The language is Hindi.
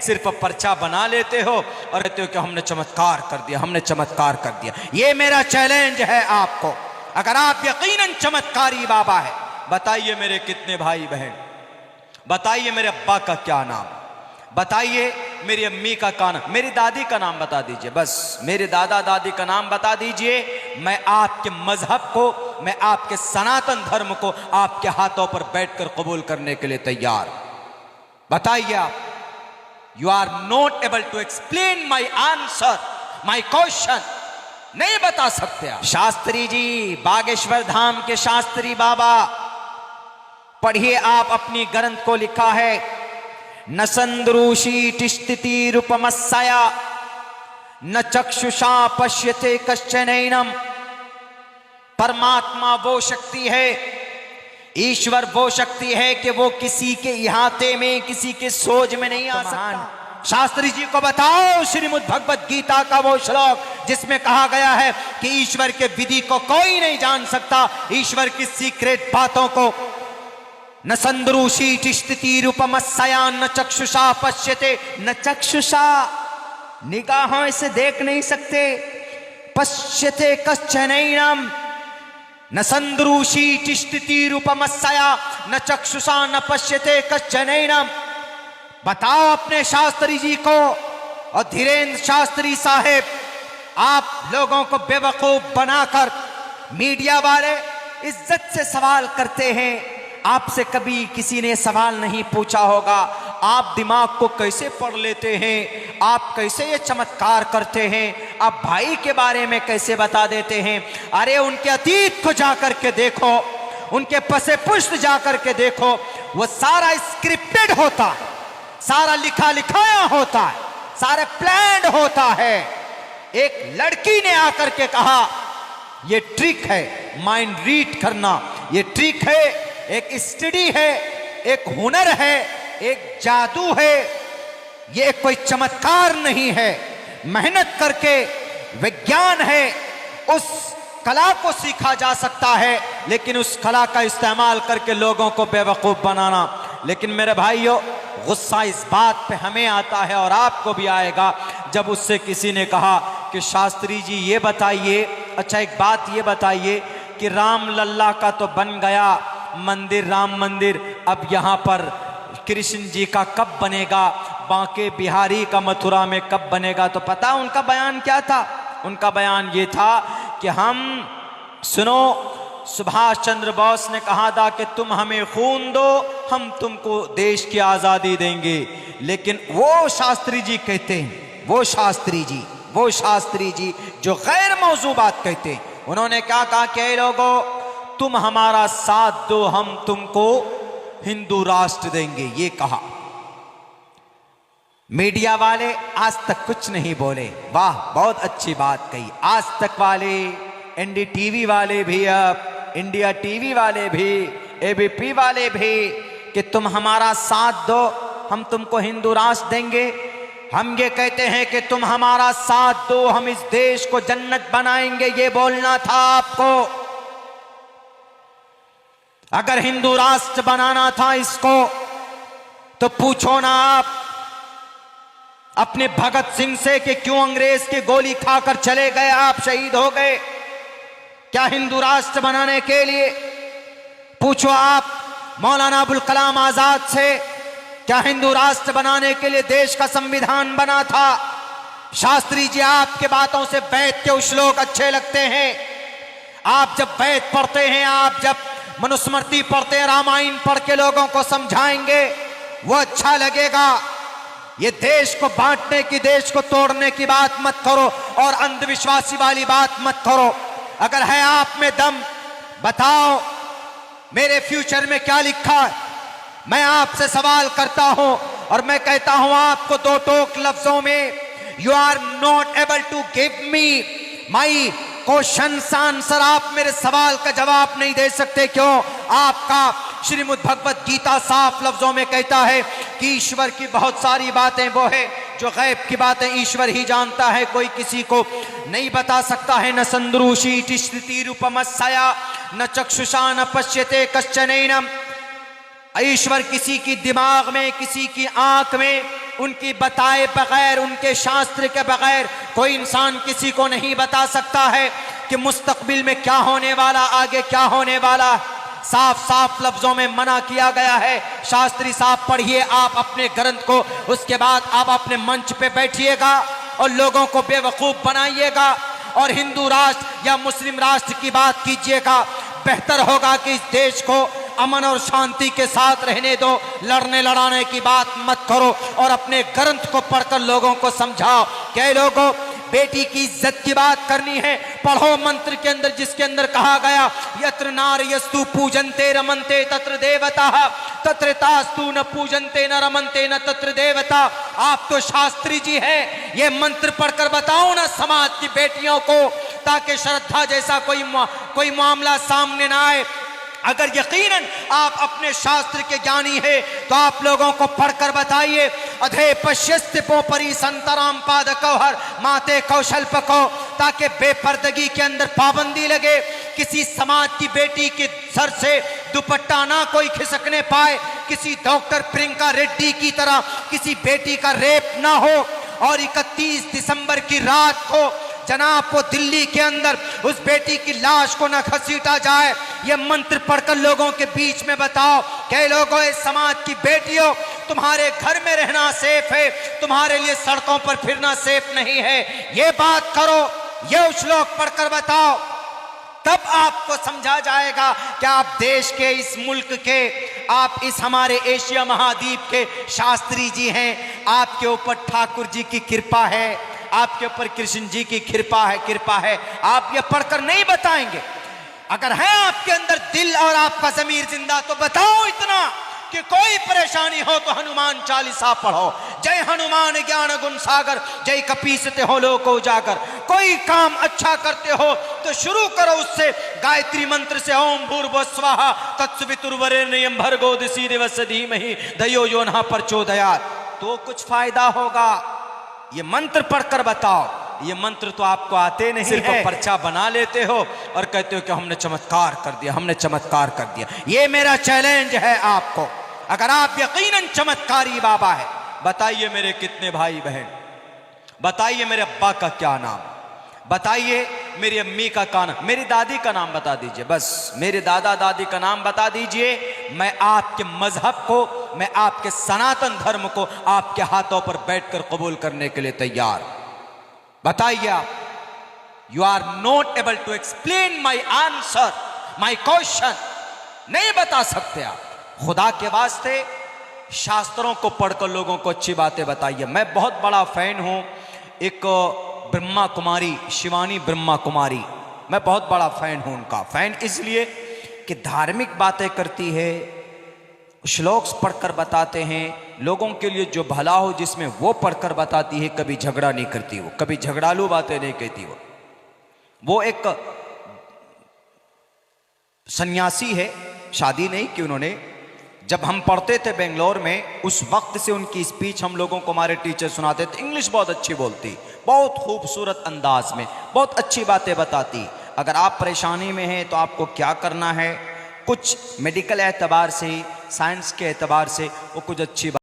सिर्फ पर्चा बना लेते हो और कहते हो कि हमने चमत्कार कर दिया, हमने चमत्कार कर दिया। ये मेरा चैलेंज है आपको। अगर आप यकीनन चमत्कारी बाबा है, बताइए मेरे कितने भाई बहन, बताइए मेरे अब्बा का क्या नाम, बताइए मेरी अम्मी का क्या नाम, मेरी दादी का नाम बता दीजिए, बस मेरे दादा दादी का नाम बता दीजिए। मैं आपके मजहब को, मैं आपके सनातन धर्म को आपके हाथों पर बैठकर कबूल करने के लिए तैयार। बताइए आप। You are not able to explain my answer, my question, नहीं बता सकते आप। शास्त्री जी, बागेश्वर धाम के शास्त्री बाबा, पढ़िए आप अपनी ग्रंथ को, लिखा है न संद्रूषी तिष्ठति रूपमस्या न चक्षुषा पश्यते कश्चनैनम। परमात्मा वो शक्ति है, ईश्वर वो शक्ति है कि वो किसी के इहाते में, किसी के सोच में नहीं आ सकता। शास्त्री जी को बताओ श्रीमद् भगवत गीता का वो श्लोक जिसमें कहा गया है कि ईश्वर के विधि को कोई नहीं जान सकता, ईश्वर की सीक्रेट बातों को। न संद्रूषी तिष्ठति रूपमस्या न चक्षुषा पश्यते, न चक्षुषा निगाहों से देख नहीं सकते, पश्यते कश्चनैनम, न संद्रूषी तिष्ठति रूपमस्या न चक्षुषा न पश्यते कश्चनैनम। बताओ अपने शास्त्री जी को। और धीरेन्द्र शास्त्री साहेब, आप लोगों को बेवकूफ बनाकर मीडिया वाले इज्जत से सवाल करते हैं। आपसे कभी किसी ने सवाल नहीं पूछा होगा, आप दिमाग को कैसे पढ़ लेते हैं, आप कैसे ये चमत्कार करते हैं, आप भाई के बारे में कैसे बता देते हैं। अरे उनके अतीत को जाकर के देखो, उनके पसे पुष्ट जाकर के देखो, वो सारा स्क्रिप्टेड होता है, सारा लिखा लिखाया होता है, सारे प्लान्ड होता है। एक लड़की ने आकर के कहा ये ट्रिक है माइंड रीड करना, ये ट्रिक है, एक स्टडी है, एक हुनर है, एक जादू है, ये कोई चमत्कार नहीं है। मेहनत करके विज्ञान है, उस कला को सीखा जा सकता है, लेकिन उस कला का इस्तेमाल करके लोगों को बेवकूफ बनाना। लेकिन मेरे भाइयों, गुस्सा इस बात पे हमें आता है और आपको भी आएगा जब उससे किसी ने कहा कि शास्त्री जी ये बताइए, अच्छा एक बात ये बताइए कि राम लल्ला का तो बन गया मंदिर, राम मंदिर, अब यहाँ पर कृष्ण जी का कब बनेगा, बांके बिहारी का मथुरा में कब बनेगा। तो पता उनका बयान क्या था? उनका बयान ये था कि हम, सुनो, सुभाष चंद्र बोस ने कहा था कि तुम हमें खून दो, हम तुमको देश की आज़ादी देंगे। लेकिन वो शास्त्री जी कहते हैं, वो शास्त्री जी जो गैर मौजू बात कहते हैं, उन्होंने क्या कहा कि लोगों तुम हमारा साथ दो, हम तुमको हिंदू राष्ट्र देंगे, ये कहा। मीडिया वाले आज तक कुछ नहीं बोले। वाह, बहुत अच्छी बात कही। आज तक वाले, एनडीटीवी वाले भी, अब इंडिया टीवी वाले भी, एबीपी वाले भी, कि तुम हमारा साथ दो, हम तुमको हिंदू राष्ट्र देंगे। हम ये कहते हैं कि तुम हमारा साथ दो, हम इस देश को जन्नत बनाएंगे, ये बोलना था आपको। अगर हिंदू राष्ट्र बनाना था इसको, तो पूछो ना आप अपने भगत सिंह से कि क्यों अंग्रेज की गोली खाकर चले गए, आप शहीद हो गए क्या हिंदू राष्ट्र बनाने के लिए? पूछो आप मौलाना अबुल कलाम आजाद से, क्या हिंदू राष्ट्र बनाने के लिए देश का संविधान बना था? शास्त्री जी, आपके बातों से वैद के श्लोक अच्छे लगते हैं। आप जब वैद पढ़ते हैं, आप जब मनुस्मृति पढ़ते हैं, रामायण पढ़ के लोगों को समझाएंगे, वो अच्छा लगेगा। ये देश को बांटने की, देश को तोड़ने की बात मत करो और अंधविश्वासी वाली बात मत करो। अगर है आप में दम, बताओ मेरे फ्यूचर में क्या लिखा है। मैं आपसे सवाल करता हूं और मैं कहता हूं आपको दो टोक लफ्जों में, you are not able to give me my question answer. आप मेरे सवाल का जवाब नहीं दे सकते। क्यों? आपका श्रीमद् भगवत गीता साफ लफ्जों में कहता है कि ईश्वर की बहुत सारी बातें वो है जो गैब की बातें ईश्वर ही जानता है, कोई किसी को नहीं बता सकता है। न संद्रूषी तिष्ठति रूपमस्या न चक्षुषा न पश्यते कश्चनैनम। ईश्वर किसी की दिमाग में, किसी की आंख में, उनकी बताए बगैर, उनके शास्त्र के बगैर कोई इंसान किसी को नहीं बता सकता है कि मुस्तकबिल में क्या होने वाला, आगे क्या होने वाला। साफ साफ लफ्जों में मना किया गया है। शास्त्री साहब पढ़िए आप अपने ग्रंथ को, उसके बाद आप अपने मंच पे बैठिएगा और लोगों को बेवकूफ बनाइएगा और हिंदू राष्ट्र या मुस्लिम राष्ट्र की बात कीजिएगा। बेहतर होगा कि इस देश को अमन और शांति के साथ रहने दो, लड़ने लड़ाने की बात मत करो और अपने ग्रंथ को पढ़कर लोगों को समझाओ। क्या लोगों, बेटी की इज्जत की बात करनी है, पढ़ो मंत्र के अंदर जिसके अंदर कहा गया यत्र नार्यस्तु पूजन्ते रमन्ते तत्र देवता तत्र तास्तु न पूजन्ते न रमन्ते न तत्र देवता। आप तो शास्त्री जी हैं, ये मंत्र पढ़कर बताओ ना समाज की बेटियों को, ताकि श्रद्धा जैसा कोई मामला सामने ना आए। अगर यकीनन आप अपने शास्त्र के ज्ञानी हैं तो आप लोगों को पढ़कर बताइए। अधे पश्यस्तिपो परी संतराम पाद कौहर माते कौशल पको, ताकि बेपर्दगी के अंदर पाबंदी लगे, किसी समाज की बेटी के सर से दुपट्टा ना कोई खिसकने पाए, किसी डॉक्टर प्रियंका रेड्डी की तरह किसी बेटी का रेप ना हो और 31 दिसंबर की रात को जनाब को दिल्ली के अंदर उस बेटी की लाश को न घसीटा जाए। ये मंत्र पढ़कर लोगों के बीच में बताओ। कई लोगों, इस समाज की बेटियों, तुम्हारे घर में रहना सेफ है, तुम्हारे लिए सड़कों पर फिरना सेफ नहीं है। ये बात करो, ये श्लोक पढ़कर बताओ, तब आपको समझा जाएगा कि आप देश के, इस मुल्क के, आप इस हमारे एशिया महाद्वीप के शास्त्री जी हैं। आपके ऊपर ठाकुर जी की कृपा है, आपके ऊपर कृष्ण जी की कृपा है। आप ये पढ़कर नहीं बताएंगे। अगर है आपके अंदर दिल और आपका ज़मीर जिंदा तो बताओ इतना कि कोई परेशानी हो तो हनुमान चालीसा पढ़ो। जय हनुमान ज्ञान गुण सागर, जय कपीसते हो लोक उजागर। कोई काम अच्छा करते हो तो शुरू करो उससे गायत्री मंत्र से, ओम भूर्भुवः स्वाहा तत्सवितुर्वरेण्यं भर्गो दिवस्य धीमहि धियो यो नः प्रचोदयात्, तो कुछ फायदा होगा। ये मंत्र पढ़कर बताओ। ये मंत्र तो आपको आते नहीं, सिर्फ पर्चा बना लेते हो और कहते हो कि हमने चमत्कार कर दिया, हमने चमत्कार कर दिया। ये मेरा चैलेंज है आपको। अगर आप यकीनन चमत्कारी बाबा है, बताइए मेरे कितने भाई बहन, बताइए मेरे अब्बा का क्या नाम, बताइए मेरी अम्मी का नाम, मेरी दादी का नाम बता दीजिए, बस मेरे दादा दादी का नाम बता दीजिए। मैं आपके मजहब को, मैं आपके सनातन धर्म को आपके हाथों पर बैठकर कबूल करने के लिए तैयार। बताइए आप। You are not able to explain my answer, my question, नहीं बता सकते आप। खुदा के वास्ते शास्त्रों को पढ़कर लोगों को अच्छी बातें बताइए। मैं बहुत बड़ा फैन हूं एक ब्रह्मा कुमारी, शिवानी ब्रह्मा कुमारी, मैं बहुत बड़ा फैन हूं उनका। फैन इसलिए कि धार्मिक बातें करती है, श्लोक्स पढ़कर बताते हैं, लोगों के लिए जो भला हो जिसमें वो पढ़कर बताती है। कभी झगड़ा नहीं करती वो, कभी झगड़ालू बातें नहीं कहती वो एक सन्यासी है, शादी नहीं की उन्होंने। जब हम पढ़ते थे बेंगलोर में, उस वक्त से उनकी स्पीच हम लोगों को हमारे टीचर सुनाते थे। इंग्लिश बहुत अच्छी बोलती, बहुत खूबसूरत अंदाज में बहुत अच्छी बातें बताती। अगर आप परेशानी में हैं तो आपको क्या करना है, कुछ मेडिकल एतबार से, साइंस के एतबार से वो कुछ अच्छी